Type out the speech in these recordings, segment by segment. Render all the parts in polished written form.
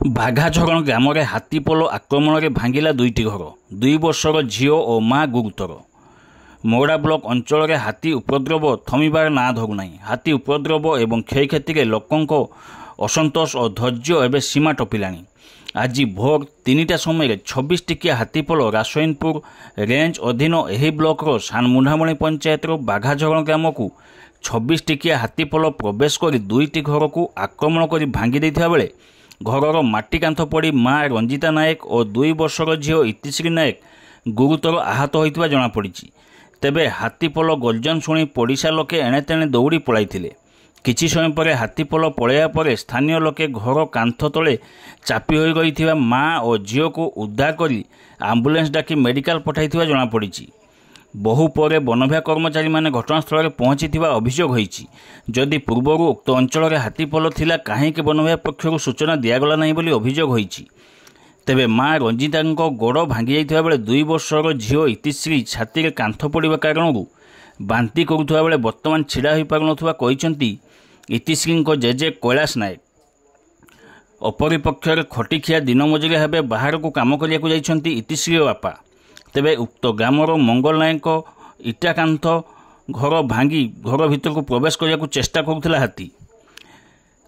ବାଘାଝରଣ ଗ୍ରାମରେ ହାତୀପଲ ଆକ୍ରମଣରେ ଭାଙ୍ଗିଲା ଦୁଇଟି ଘର। 2 ବର୍ଷର ଝିଅ ଓ ମା ଗୁରୁତର। ମୋଗଡ଼ା ବ୍ଲକ ଅଞ୍ଚଳରେ ହାତୀ ଉପଦ୍ରବ ଥମିବାର ନାଁ ଧରୁନାହିଁ। ହାତୀ ଉପଦ୍ରବ ଏବଂ କ୍ଷୟକ୍ଷତିରେ ଲୋକଙ୍କ ଅସନ୍ତୋଷ ଓ ଧୈର୍ଯ୍ୟ ଏବେ ସୀମା ଟପିଲାଣି। ଆଜି ଭୋର 3ଟା ସମୟରେ 26 ଟିକିଆ ହାତୀପଲ ରାସଇନପୁର ରେଞ୍ଜ ଅଧୀନ ଏହି ବ୍ଲକର ସାନମୁଣ୍ଡାମଣି ପଞ୍ଚାୟତର ବାଘାଝରଣ ଗ୍ରାମକୁ 26 ଟିକିଆ ହାତୀପଲ ପ୍ରବେଶ କରି 2ଟି ଘରକୁ ଆକ୍ରମଣ କରି ଭାଙ୍ଗି ଦେଇଥିବା ବେଳେ ଘରର ମାଟି କାନ୍ଥ ପଡ଼ି ମା ରଞ୍ଜିତା ନାୟକ ଓ 2 ବର୍ଷର ଝିଅ ଇତିଶ୍ରୀ ନାୟକ ଗୁରୁତର ଆହତ ହୋଇଥିବା ଜଣାପଡ଼ିଛି। ତେବେ ହାତୀପଲ ଗର୍ଜନ ଶୁଣି ପଡ଼ିଶା ଲୋକେ ଏଣେତେଣେ ଦୌଡ଼ି ପଳାଇଥିଲେ। କିଛି ସମୟ ପରେ ହାତୀପଲ ପଳାଇବା ପରେ ସ୍ଥାନୀୟ ଲୋକେ ଘର କାନ୍ଥ ତଳେ ଚାପି ହୋଇ ରହିଥିବା ମା ଓ ଝିଅକୁ ଉଦ୍ଧାର କରି ଆମ୍ବୁଲାନ୍ସ ଡାକି ମେଡିକାଲ ପଠାଇଥିବା ଜଣାପଡ଼ିଛି। ବହୁ ପରେ ବନବିଭାଗ କର୍ମଚାରୀମାନେ ଘଟଣାସ୍ଥଳରେ ପହଞ୍ଚିଥିବା ଅଭିଯୋଗ ହୋଇଛି। ଯଦି ପୂର୍ବରୁ ଉକ୍ତ ଅଞ୍ଚଳରେ ହାତୀପଲ ଥିଲା କାହିଁକି ବନବିଭାଗ ପକ୍ଷରୁ ସୂଚନା ଦିଆଗଲା ନାହିଁ ବୋଲି ଅଭିଯୋଗ ହୋଇଛି। ତେବେ ମା ରଞ୍ଜିତାଙ୍କ ଗୋଡ଼ ଭାଙ୍ଗି ଯାଇଥିବା ବେଳେ 2 ବର୍ଷର ଝିଅ ଇତିଶ୍ରୀ ଛାତିରେ କାନ୍ଥ ପଡ଼ିବା କାରଣରୁ ବାନ୍ତି କରୁଥିବା ବେଳେ ବର୍ତ୍ତମାନ ଛିଡ଼ା ହୋଇପାରୁନଥିବା କହିଛନ୍ତି ଇତିଶ୍ରୀଙ୍କ ଜେଜେ କୈଳାସ ନାୟକ। ଅପରପକ୍ଷରେ ଖଟିଖିଆ ଦିନ ମଜୁରିଆ ଭାବେ ବାହାରକୁ କାମ କରିବାକୁ ଯାଇଛନ୍ତି ଇତିଶ୍ରୀର ବାପା। ତେବେ ଉକ୍ତ ଗ୍ରାମର ମଙ୍ଗଲ ନାୟକଙ୍କ ଇଟା କାନ୍ଥ ଘର ଭାଙ୍ଗି ଘର ଭିତରକୁ ପ୍ରବେଶ କରିବାକୁ ଚେଷ୍ଟା କରୁଥିଲା ହାତୀ।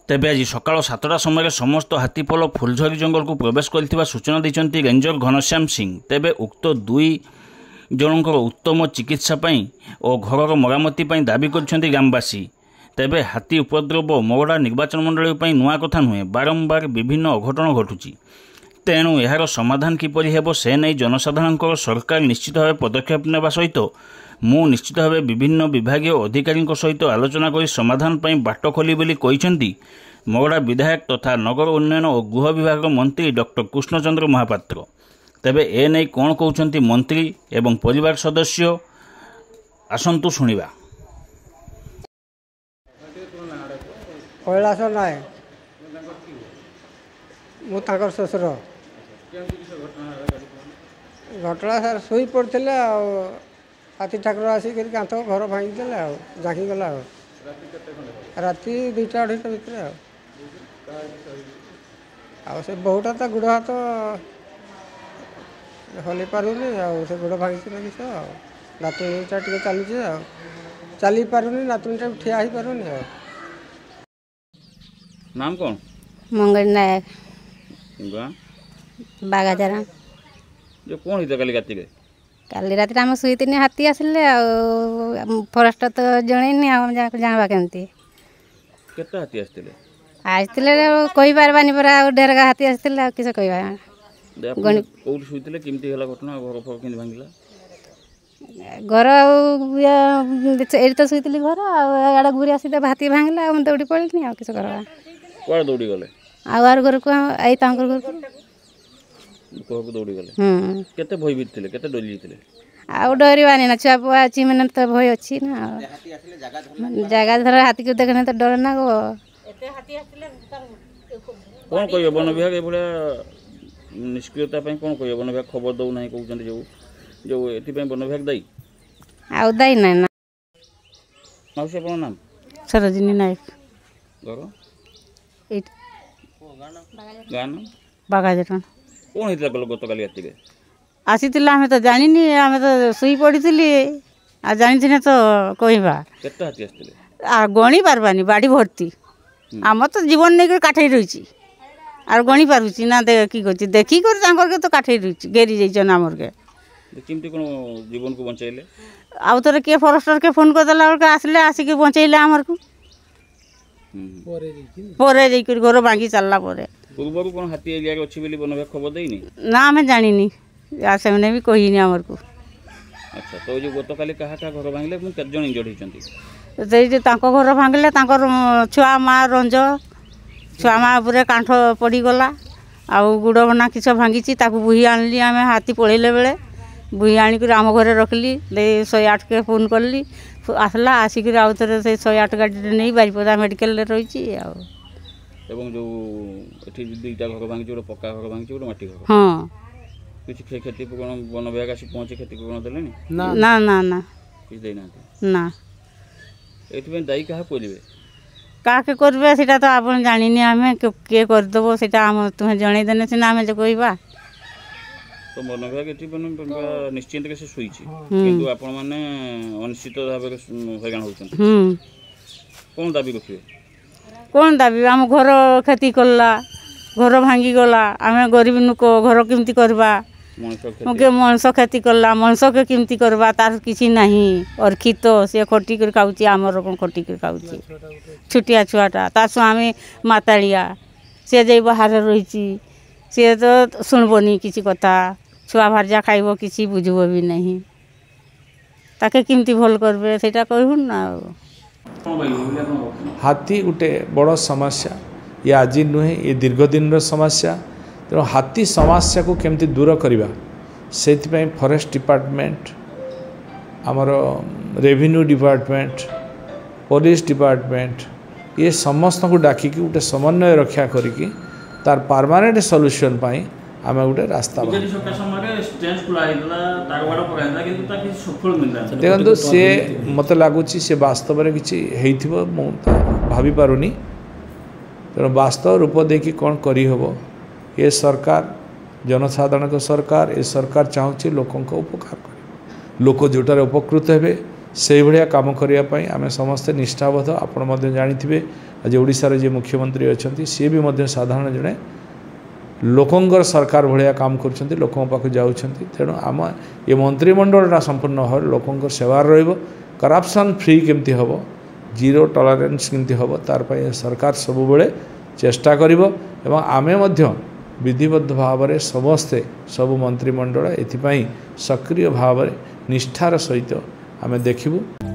ତେବେ ଆଜି ସକାଳ 7ଟା ସମୟରେ ସମସ୍ତ ହାତୀପଲ ଫୁଲଝରି ଜଙ୍ଗଲକୁ ପ୍ରବେଶ କରିଥିବା ସୂଚନା ଦେଇଛନ୍ତି ରେଞ୍ଜର ଘନଶ୍ୟାମ ସିଂ। ତେବେ ଉକ୍ତ 2 ଜଣଙ୍କର ଉତ୍ତମ ଚିକିତ୍ସା ପାଇଁ ଓ ଘରର ମରାମତି ପାଇଁ ଦାବି କରିଛନ୍ତି ଗ୍ରାମବାସୀ। ତେବେ ହାତୀ ଉପଦ୍ରବ ମୋଗଡ଼ା ନିର୍ବାଚନ ମଣ୍ଡଳୀ ପାଇଁ ନୂଆ କଥା ନୁହେଁ। ବାରମ୍ବାର ବିଭିନ୍ନ ଅଘଟଣ ଘଟୁଛି। ତେଣୁ ଏହାର ସମାଧାନ କିପରି ହେବ ସେ ନେଇ ଜନସାଧାରଣଙ୍କର ସରକାର ନିଶ୍ଚିତ ଭାବେ ପଦକ୍ଷେପ ନେବା ସହିତ ମୁଁ ନିଶ୍ଚିତ ଭାବେ ବିଭିନ୍ନ ବିଭାଗୀୟ ଅଧିକାରୀଙ୍କ ସହିତ ଆଲୋଚନା କରି ସମାଧାନ ପାଇଁ ବାଟ ଖୋଲିବି ବୋଲି କହିଛନ୍ତି ମୋଗଡ଼ା ବିଧାୟକ ତଥା ନଗର ଉନ୍ନୟନ ଓ ଗୃହ ବିଭାଗ ମନ୍ତ୍ରୀ ଡକ୍ଟର କୃଷ୍ଣଚନ୍ଦ୍ର ମହାପାତ୍ର। ତେବେ ଏ ନେଇ କ'ଣ କହୁଛନ୍ତି ମନ୍ତ୍ରୀ ଏବଂ ପରିବାର ସଦସ୍ୟ ଆସନ୍ତୁ ଶୁଣିବା। କୈଳାସ ନାୟକ, ମୁଁ ତାଙ୍କର ଶ୍ୱଶୁର। ଘଟଣା ସାର୍ ଶୋଇ ପଡ଼ିଥିଲେ ଆଉ ହାତୀ ଠାକୁର ଆସିକରି କାନ୍ଥ ଘର ଭାଙ୍ଗିଦେଲେ ଆଉ ଜାକିଗଲା ଆଉ ରାତି 2ଟା 2:30 ଭିତରେ ଆଉ ସେ ବୋହୁଟା ତା ଗୋଡ଼ ହାତ ହଲେଇ ପାରୁନି ଆଉ ସେ ଗୋଡ଼ ଭାଙ୍ଗିଛି ନା କିଛି ଆଉ ନାତୁଣୀଟା ଟିକେ ଚାଲୁଛି ଆଉ ଚାଲି ପାରୁନି, ନାତୁଣୀଟା ଠିଆ ହେଇପାରୁନି ଆଉ। नाम कौन? मंगल नायक गाँ बागाझरण। जो कौन होता काली राति के? काली राति आम शुईन हाथी आसिले फरेस्ट तो जन जानवा केमती केते हाथी आसते आसते कही पारबानी परा ढेरगा हाथी आसते किस कह कौट शुईले केमती हला घटना घर फर केमती भांगिला घर ये तो शुई घर आड़े घूरी आसी हाथी भांगला दौड़ी पड़नी आ किस करवा कुआड़े दौड़ी गले आर घर को आई घर को दौड़ी गले केते भयभीत थिले केते डरी थिले आउ डरवानी ना छुआ पुआ अच्छी मैंने तो भय अच्छी ना जगह धर हाथी को देखने तो डर ना गो कौन कह वन विभाग ये निष्क्रियता कौन कह वन विभाग खबर दौ ना कहते जो जो ये वन विभाग दायी आउ दायी ना ना मौसी आप नाम सरोजिनी नायक घर गाँ नाम बागाझरण कौन होता कल गत काली राति के आसी आम तो जानी आम तो शुई पड़ी आ जानी तो कहवा केते हाथी आसते आ गणी पारबानी बाड़ी भर्ती आम तो जीवन नहीं काठे रही आर गणी पारुची ना कि कर देखिक तो काठे रही घेरी जाइछन आमर के केमती कौन जीवन को बचाइले आउ थे किए फरेस्टर के फोन करदेला आसले आसिक बचैले आमर को पर घर भांगी चलला पूर्व कौन हाथी एरिया अच्छी वन विभाग खबर देनी ना आम जानी से भी कहनी आमर को। अच्छा तो जो गत काली क्या घर भांगे केते जन इंजर्ड होती घर भांगले छुआ माँ रंज छुआ माँ पूरे कांठ पड़गला आउ गुड़ बना किस भांगी बुही आनली आम हाथी पलैले बेले बुही आणिक आम घरे रखली 108 के फोन कली आसला आसिक आउ थे 108 गाड़ी नहीं बारिपदा मेडिकल रही जो दुईटा घर भांगी गोटे पक्का घर भांगी गोटे माटी घर हाँ किसी क्षति वन विभाग आसी पहुँचे क्षति देले ना ना ना किसी देना ना ये दायी क्या बोलते କାହାକେ କରିବେ ସେଇଟା ତ ଆପଣ ଜାଣିନି ଆମେ କିଏ କରିଦେବ ସେଇଟା ଆମ ତୁମେ ଜଣେଇଦେଲେ ସିନା ଆମେ ଯେ କହିବା। ତ ମନୋଭାଗ ଏଠି ନିଶ୍ଚିନ୍ତରେ ସେ ଶୋଇଛି କିନ୍ତୁ ଆପଣମାନେ ଅନିଶ୍ଚିତ ଭାବରେ ହଇରାଣ ହେଉଛନ୍ତି। କ'ଣ ଦାବି ରଖିବେ? କ'ଣ ଦାବି? ଆମ ଘର କ୍ଷତି କଲା, ଘର ଭାଙ୍ଗିଗଲା, ଆମେ ଗରିବ ଲୋକ ଘର କେମିତି କରିବା? ମଣିଷ କ୍ଷତି କଲା, ମଣିଷକେ କେମିତି କରିବା ତାର କିଛି ନାହିଁ। ଅର୍ଖିତ ସେ ଖଟିକରି ଖାଉଛି, ଆମର କ'ଣ ଖଟିକରି ଖାଉଛି? ଛୋଟିଆ ଛୁଆଟା, ତା ସ୍ୱାମୀ ମାତାଳିଆ, ସେ ଯାଇ ବାହାରେ ରହିଛି, ସିଏ ତ ଶୁଣିବନି କିଛି କଥା। ଛୁଆ ଭାର୍ଯ୍ୟା ଖାଇବ କିଛି ବୁଝିବ ବି ନାହିଁ। ତାକେ କେମିତି ଭଲ କରିବେ ସେଇଟା କହିବୁ ନା। ଆଉ ହାତୀ ଗୋଟେ ବଡ଼ ସମସ୍ୟା, ये आज नुहे ये दीर्घ दिन समस्या। तेणु हाथी समस्या को केमती दूर करवा से फॉरेस्ट डिपार्टमेंट आमर रेवेन्यू डिपार्टमेंट पुलिस डिपार्टमेंट ये समस्त को डाकिक गोटे समन्वय रक्षा करिकी तार परमानेंट सॉल्यूशन पाई आम गोटे रास्ता देखो सी मत लगुच सी वास्तव में किसी भाभी पारुनी। तेणु वास्तव रूप देखी कौन करी हबो ये सरकार जनसाधारण को सरकार ये सरकार चाहूँगी लोकों को उपकार कर लोक जोटार उपकृत हे से भाया कम करने आम समस्ते निष्ठाबद्ध। आपण जानी आज ओडिशार जे मुख्यमंत्री अच्छा सी भी साधारण जड़े लोकंर सरकार भाया काम कर लोकों पाक जाऊँच। तेणु आम ये मंत्रिमंडलटा संपूर्ण भाव लोकों सेवार करप्शन फ्री केमती हम जीरो टॉलरेंस केमती हम तार सरकार सबुबले चेष्टा करिवो एवं आमे मध्य विधिबद्ध भाव में समस्ते सबु मंत्रिमंडल एथिपाई सक्रिय भाव में निष्ठार सहित आमे देखिबु।